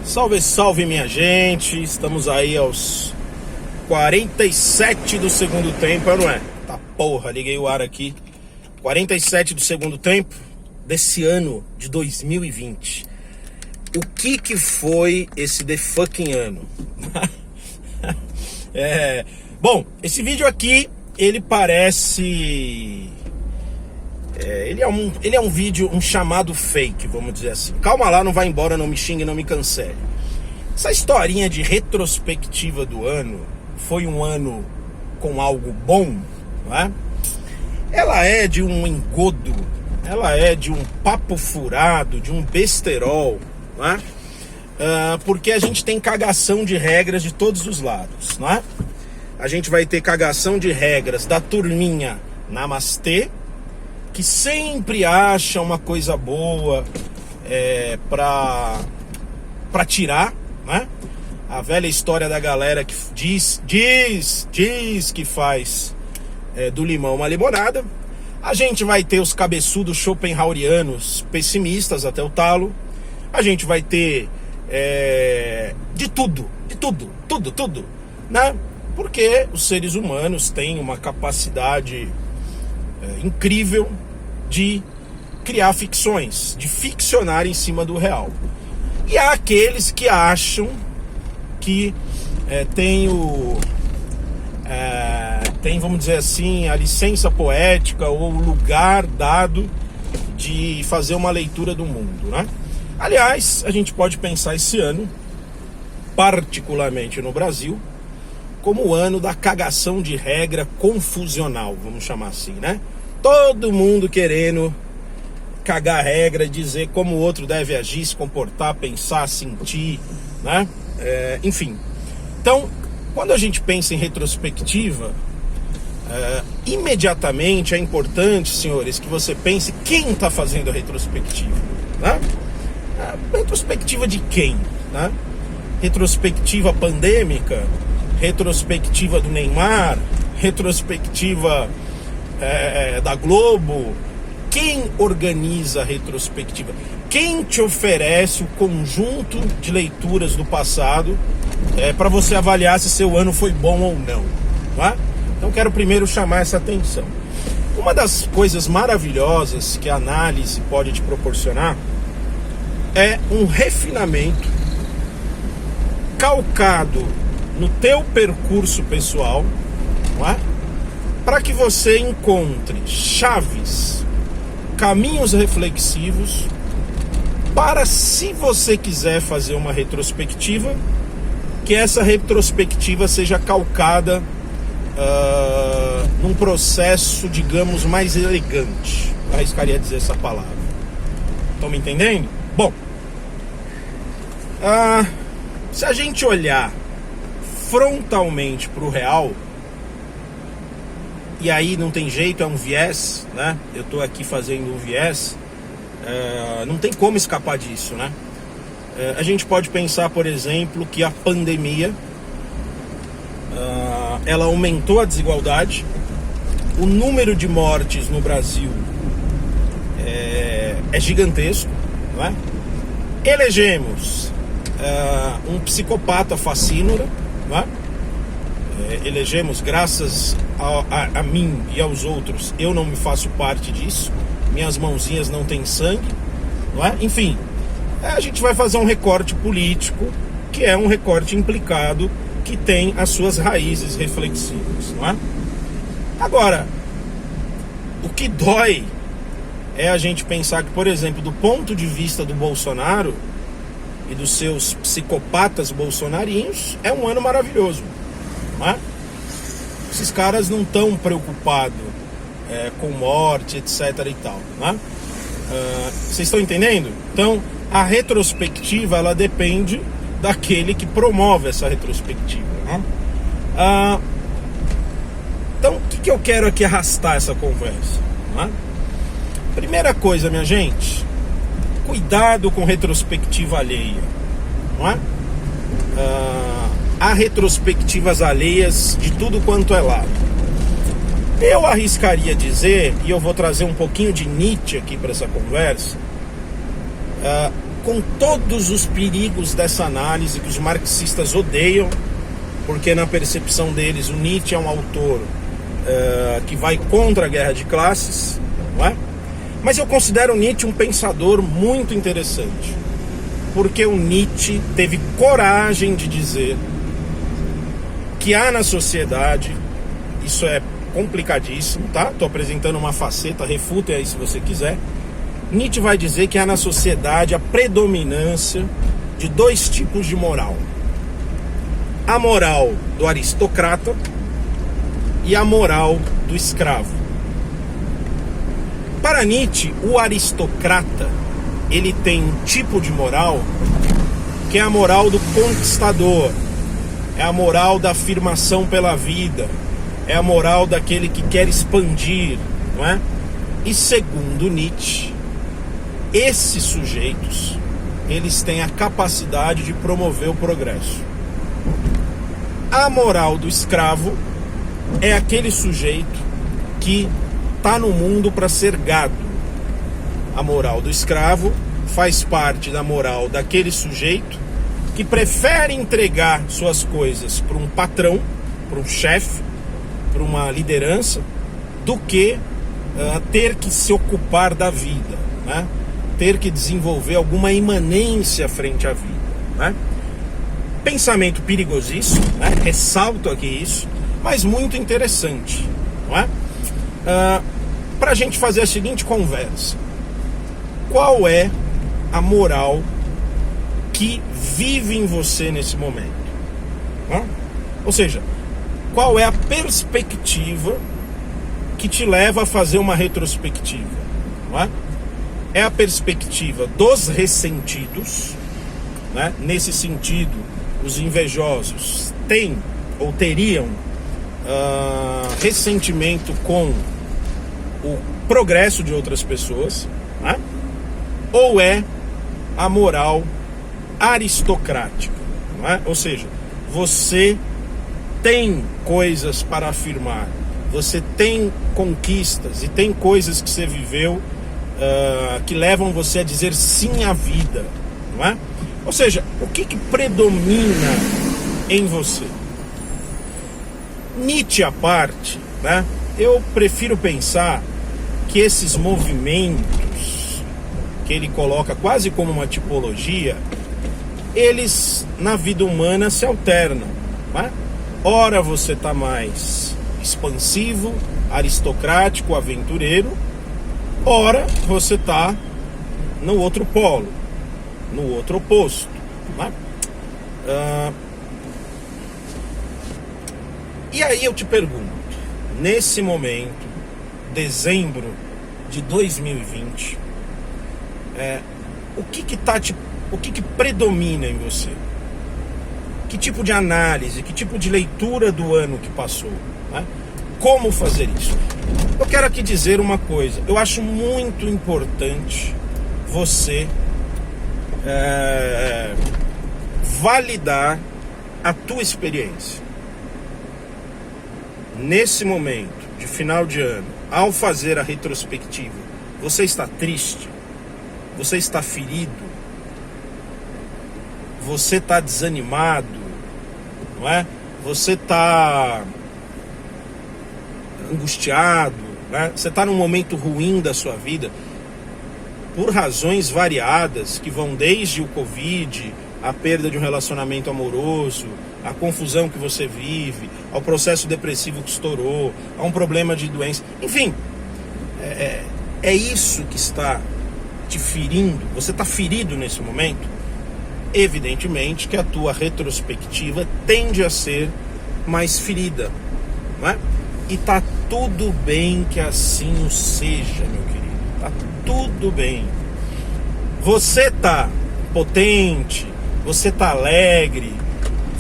Salve, salve minha gente, estamos aí aos 47 do segundo tempo, não é? Tá porra, liguei o ar aqui. 47 do segundo tempo desse ano de 2020. O que foi esse the fucking ano? Bom, esse vídeo aqui, ele parece... Ele é um vídeo, um chamado fake, vamos dizer assim. Calma lá, não vai embora, não me xingue, não me cancele. Essa historinha de retrospectiva do ano, foi um ano com algo bom, não é? Ela é de um engodo, ela é de um papo furado, de um besterol, não é? Porque a gente tem cagação de regras de todos os lados, não é? A gente vai ter cagação de regras da turminha namastê, que sempre acha uma coisa boa pra tirar, né? A velha história da galera que diz que faz do limão uma limonada. A gente vai ter os cabeçudos schopenhauerianos pessimistas até o talo. A gente vai ter de tudo, né? Porque os seres humanos têm uma capacidade incrível de criar ficções, de ficcionar em cima do real. E há aqueles que acham que tem, vamos dizer assim, a licença poética ou o lugar dado de fazer uma leitura do mundo, né? Aliás, a gente pode pensar esse ano, particularmente no Brasil, como o ano da cagação de regra confusional, vamos chamar assim, né? Todo mundo querendo cagar regra, dizer como o outro deve agir, se comportar, pensar, sentir, né? Enfim. Então, quando a gente pensa em retrospectiva, imediatamente é importante, senhores, que você pense quem está fazendo a retrospectiva, né? Retrospectiva de quem, né? Retrospectiva pandêmica, retrospectiva do Neymar, retrospectiva da Globo. Quem organiza a retrospectiva? Quem te oferece o conjunto de leituras do passado para você avaliar se seu ano foi bom ou não, tá? Então quero primeiro chamar essa atenção. Uma das coisas maravilhosas que a análise pode te proporcionar é um refinamento calcado no teu percurso pessoal, não é? Para que você encontre chaves, caminhos reflexivos para, se você quiser fazer uma retrospectiva, que essa retrospectiva seja calcada num processo, digamos, mais elegante. Eu arriscaria dizer essa palavra. Estão me entendendo? Bom, se a gente olhar frontalmente para o real, e aí não tem jeito, é um viés, né? Eu estou aqui fazendo um viés, não tem como escapar disso, né? A gente pode pensar, por exemplo, que a pandemia ela aumentou a desigualdade, o número de mortes no Brasil é gigantesco, não é? Elegemos um psicopata fascínora, não é? Elegemos, graças a mim e aos outros, eu não me faço parte disso, minhas mãozinhas não têm sangue, não é? Enfim, a gente vai fazer um recorte político, que é um recorte implicado, que tem as suas raízes reflexivas, não é? Agora, o que dói é a gente pensar que, por exemplo, do ponto de vista do Bolsonaro e dos seus psicopatas bolsonarinhos, é um ano maravilhoso, não é? Esses caras não estão preocupados com morte, etc. e tal, né? Vocês estão entendendo? Então, a retrospectiva, ela depende daquele que promove essa retrospectiva, né? Então, o que eu quero aqui arrastar essa conversa, né? Primeira coisa, minha gente, cuidado com retrospectiva alheia, não é? Há retrospectivas alheias de tudo quanto é lado. Eu arriscaria dizer, e eu vou trazer um pouquinho de Nietzsche aqui para essa conversa, com todos os perigos dessa análise que os marxistas odeiam, porque na percepção deles o Nietzsche é um autor que vai contra a guerra de classes, não é? Mas eu considero o Nietzsche um pensador muito interessante, porque o Nietzsche teve coragem de dizer que há na sociedade, isso é complicadíssimo, tá? Estou apresentando uma faceta, refute aí se você quiser. Nietzsche vai dizer que há na sociedade a predominância de dois tipos de moral: a moral do aristocrata e a moral do escravo. Para Nietzsche, o aristocrata, ele tem um tipo de moral que é a moral do conquistador, é a moral da afirmação pela vida, é a moral daquele que quer expandir, não é? E segundo Nietzsche, esses sujeitos, eles têm a capacidade de promover o progresso. A moral do escravo é aquele sujeito que está no mundo para ser gado. A moral do escravo faz parte da moral daquele sujeito que prefere entregar suas coisas para um patrão, para um chefe, para uma liderança, do que ter que se ocupar da vida, né? Ter que desenvolver alguma imanência frente à vida, né? Pensamento perigosíssimo, né? Ressalto aqui isso, mas muito interessante, não é? Para a gente fazer a seguinte conversa: qual é a moral que vive em você nesse momento? Não é? Ou seja, qual é a perspectiva que te leva a fazer uma retrospectiva? Não é? É a perspectiva dos ressentidos, né? Nesse sentido, os invejosos têm ou teriam ressentimento com o progresso de outras pessoas, né? Ou é a moral aristocrática, não é? Ou seja, você tem coisas para afirmar, você tem conquistas e tem coisas que você viveu que levam você a dizer sim à vida, não é? Ou seja, o que predomina em você? Nietzsche à parte, né? Eu prefiro pensar que esses movimentos que ele coloca quase como uma tipologia, eles na vida humana se alternam, né? Ora você está mais expansivo, aristocrático, aventureiro, ora você está no outro polo, no outro oposto, né? E aí eu te pergunto, nesse momento, dezembro de 2020, o que predomina em você? Que tipo de análise, que tipo de leitura do ano que passou, né? Como fazer isso? Eu quero aqui dizer uma coisa: eu acho muito importante você validar a tua experiência. Nesse momento de final de ano, ao fazer a retrospectiva, você está triste? Você está ferido? Você está desanimado? Não é? Você está angustiado? Né? Você está num momento ruim da sua vida, por razões variadas, que vão desde o Covid, a perda de um relacionamento amoroso, a confusão que você vive, ao processo depressivo que estourou, a um problema de doença, enfim, é isso que está te ferindo. Você está ferido nesse momento? Evidentemente que a tua retrospectiva tende a ser mais ferida, não é? E tá tudo bem que assim o seja, meu querido. Tá tudo bem. Você tá potente, você tá alegre,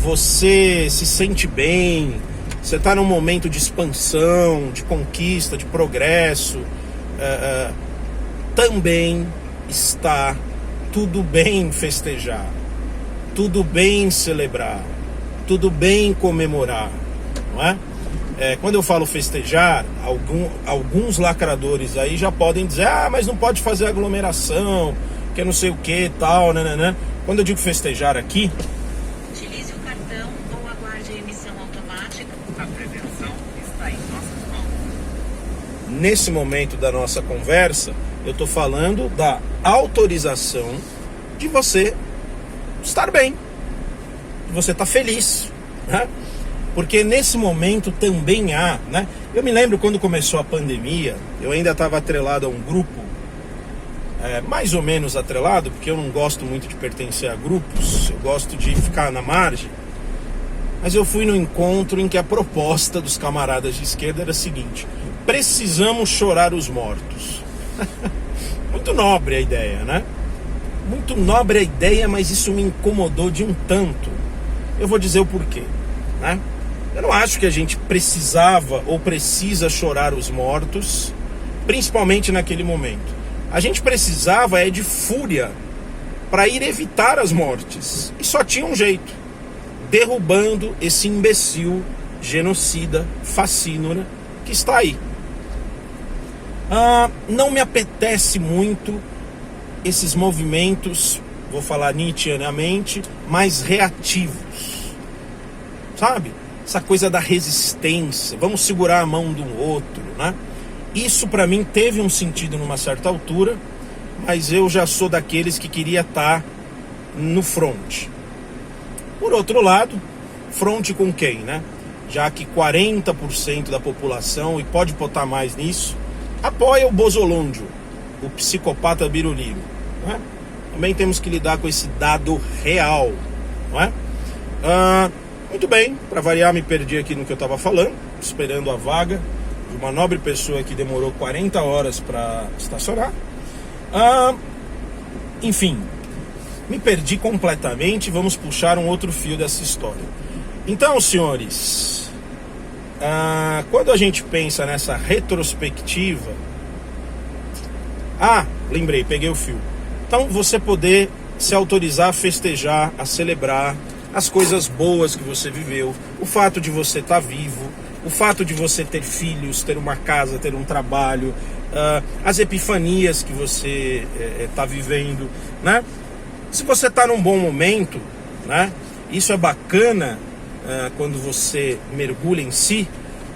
você se sente bem, você tá num momento de expansão, de conquista, de progresso. Também está tudo bem festejar, tudo bem celebrar, tudo bem comemorar, não é? Quando eu falo festejar, alguns lacradores aí já podem dizer: mas não pode fazer aglomeração, que não sei o que, tal, nananã. Quando eu digo festejar aqui... Utilize o cartão ou aguarde a emissão automática. A prevenção está em nossas mãos. Nesse momento da nossa conversa, eu estou falando da autorização de você estar bem, de você estar feliz, né? Porque nesse momento também há, né? Eu me lembro quando começou a pandemia, eu ainda estava atrelado a um grupo, mais ou menos atrelado, porque eu não gosto muito de pertencer a grupos, eu gosto de ficar na margem. Mas eu fui no encontro em que a proposta dos camaradas de esquerda era a seguinte: precisamos chorar os mortos. Muito nobre a ideia, né? Muito nobre a ideia, mas isso me incomodou de um tanto. Eu vou dizer o porquê, né? Eu não acho que a gente precisava ou precisa chorar os mortos, principalmente naquele momento. A gente precisava de fúria para ir evitar as mortes. E só tinha um jeito: derrubando esse imbecil, genocida, fascínora que está aí. Não me apetece muito esses movimentos, vou falar nietzscheanamente, mais reativos, sabe? Essa coisa da resistência, vamos segurar a mão do outro, né? Isso para mim teve um sentido numa certa altura, mas eu já sou daqueles que queria estar no front. Por outro lado, front com quem, né? Já que 40% da população, e pode botar mais nisso, apoia o Bozolondio, o psicopata biruliro, né? Também temos que lidar com esse dado real, não é? Muito bem, para variar, me perdi aqui no que eu estava falando, esperando a vaga de uma nobre pessoa que demorou 40 horas para estacionar. Enfim, me perdi completamente. Vamos puxar um outro fio dessa história. Então, senhores, quando a gente pensa nessa retrospectiva... lembrei, peguei o fio. Então, você poder se autorizar a festejar, a celebrar as coisas boas que você viveu, o fato de você estar vivo, o fato de você ter filhos, ter uma casa, ter um trabalho, as epifanias que você está vivendo, né? Se você está num bom momento, né? Isso é bacana. Quando você mergulha em si,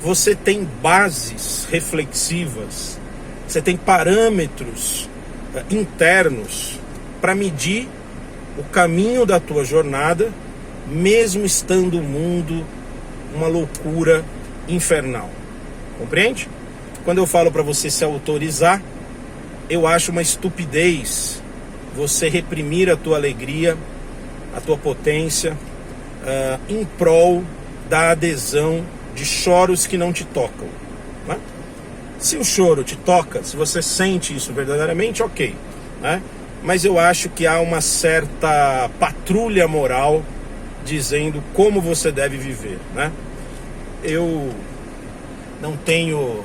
você tem bases reflexivas, você tem parâmetros internos para medir o caminho da tua jornada, mesmo estando o mundo uma loucura infernal. Compreende? Quando eu falo para você se autorizar, eu acho uma estupidez você reprimir a tua alegria, a tua potência, em prol da adesão de choros que não te tocam, né? Se o choro te toca, se você sente isso verdadeiramente, ok, né? Mas eu acho que há uma certa patrulha moral dizendo como você deve viver, né? Eu não tenho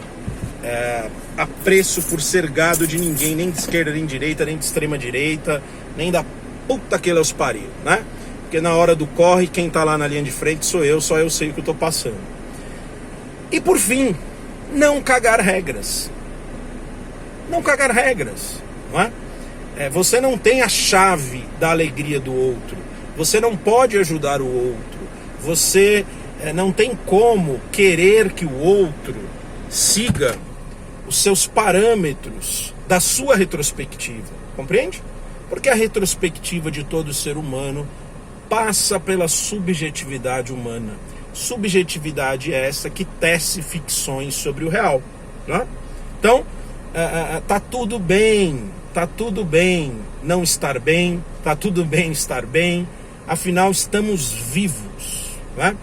apreço por ser gado de ninguém, nem de esquerda, nem de direita, nem de extrema direita, nem da puta que os pariu, né? Porque na hora do corre, quem tá lá na linha de frente sou eu, só eu sei o que eu tô passando. E por fim, não cagar regras. Não cagar regras, não é? Você não tem a chave da alegria do outro. Você não pode ajudar o outro. Você não tem como querer que o outro siga os seus parâmetros da sua retrospectiva. Compreende? Porque a retrospectiva de todo ser humano passa pela subjetividade humana. Subjetividade é essa que tece ficções sobre o real, né? Então, tá tudo bem não estar bem, tá tudo bem estar bem, afinal estamos vivos, né?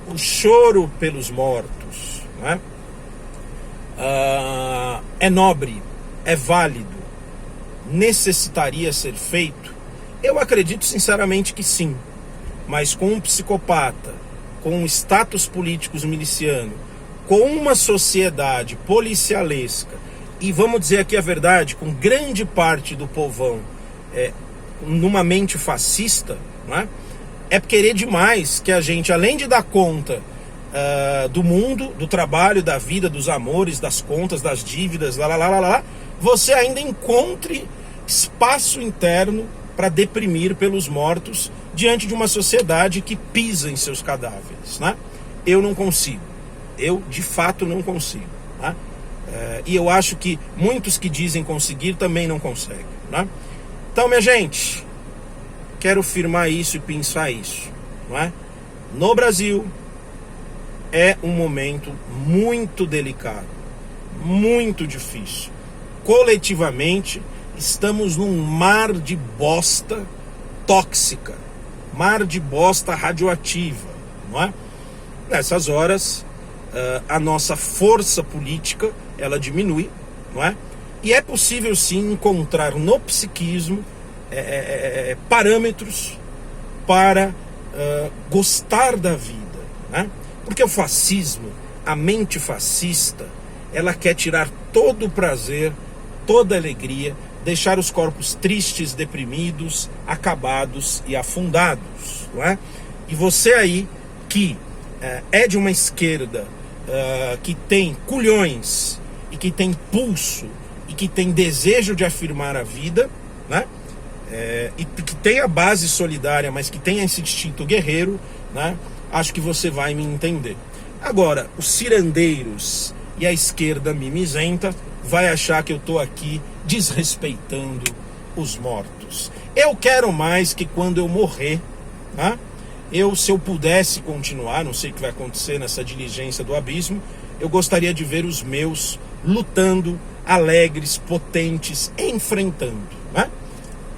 O choro pelos mortos, né? É nobre, é válido, necessitaria ser feito? Eu acredito sinceramente que sim, mas com um psicopata, com um status políticos miliciano, com uma sociedade policialesca, e vamos dizer aqui a verdade, com grande parte do povão numa mente fascista, não é querer demais que a gente, além de dar conta do mundo, do trabalho, da vida, dos amores, das contas, das dívidas, você ainda encontre espaço interno para deprimir pelos mortos diante de uma sociedade que pisa em seus cadáveres, né? Eu não consigo. Eu, de fato, não consigo, né? E eu acho que muitos que dizem conseguir também não conseguem, né? Então, minha gente, quero firmar isso e pensar isso, não é? No Brasil, é um momento muito delicado, muito difícil. Coletivamente, estamos num mar de bosta tóxica, mar de bosta radioativa, não é? Nessas horas, a nossa força política, ela diminui, não é? E é possível sim encontrar no psiquismo parâmetros para gostar da vida, né? Porque o fascismo, a mente fascista, ela quer tirar todo o prazer, toda a alegria, deixar os corpos tristes, deprimidos, acabados e afundados, não é? E você aí que é de uma esquerda que tem culhões e que tem pulso e que tem desejo de afirmar a vida, né? E que tem a base solidária, mas que tem esse instinto guerreiro, né? Acho que você vai me entender. Agora, os cirandeiros e a esquerda mimizenta vai achar que eu estou aqui desrespeitando os mortos. Eu quero mais que quando eu morrer, né? Se eu pudesse continuar, não sei o que vai acontecer nessa diligência do abismo, eu gostaria de ver os meus lutando, alegres, potentes, enfrentando, né?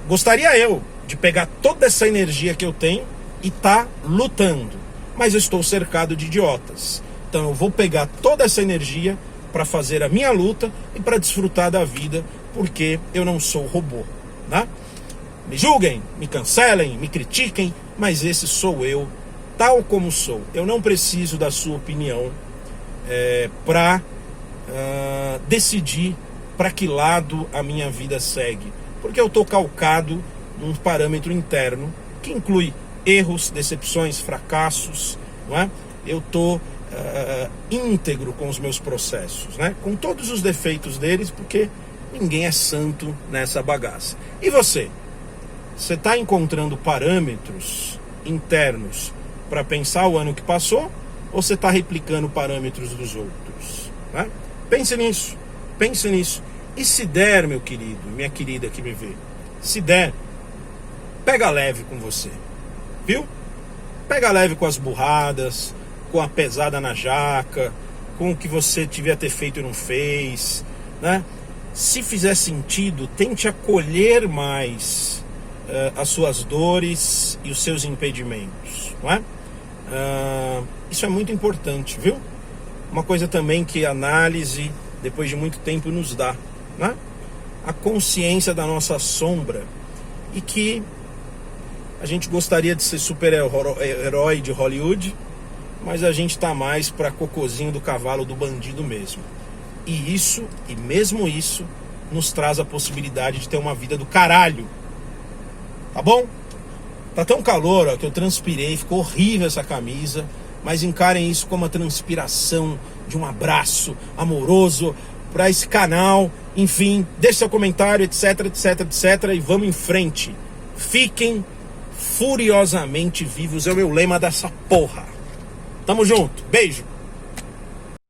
Gostaria eu de pegar toda essa energia que eu tenho e tá lutando, mas eu estou cercado de idiotas. Então eu vou pegar toda essa energia para fazer a minha luta e para desfrutar da vida, porque eu não sou robô, né? Me julguem, me cancelem, me critiquem, mas esse sou eu, tal como sou. Eu não preciso da sua opinião para decidir para que lado a minha vida segue, porque eu estou calcado num parâmetro interno que inclui erros, decepções, fracassos, não é? Eu estou íntegro com os meus processos, né? Com todos os defeitos deles, porque ninguém é santo nessa bagaça. E você? Você está encontrando parâmetros internos para pensar o ano que passou, ou você está replicando parâmetros dos outros, né? Pense nisso, pense nisso. E se der, meu querido, minha querida que me vê, se der, pega leve com você, viu? Pega leve com as burradas, com a pesada na jaca, com o que você devia ter feito e não fez, né? Se fizer sentido, tente acolher mais as suas dores e os seus impedimentos, não é? Isso é muito importante, viu? Uma coisa também que a análise, depois de muito tempo, nos dá, né? A consciência da nossa sombra, e que a gente gostaria de ser super-herói de Hollywood, mas a gente tá mais para cocôzinho do cavalo do bandido mesmo. E isso, e mesmo isso, nos traz a possibilidade de ter uma vida do caralho. Tá bom? Tá tão calor, ó, que eu transpirei, ficou horrível essa camisa, mas encarem isso como a transpiração de um abraço amoroso para esse canal. Enfim, deixe seu comentário, etc, etc, etc, e vamos em frente. Fiquem furiosamente vivos, é o meu lema dessa porra. Tamo junto, beijo.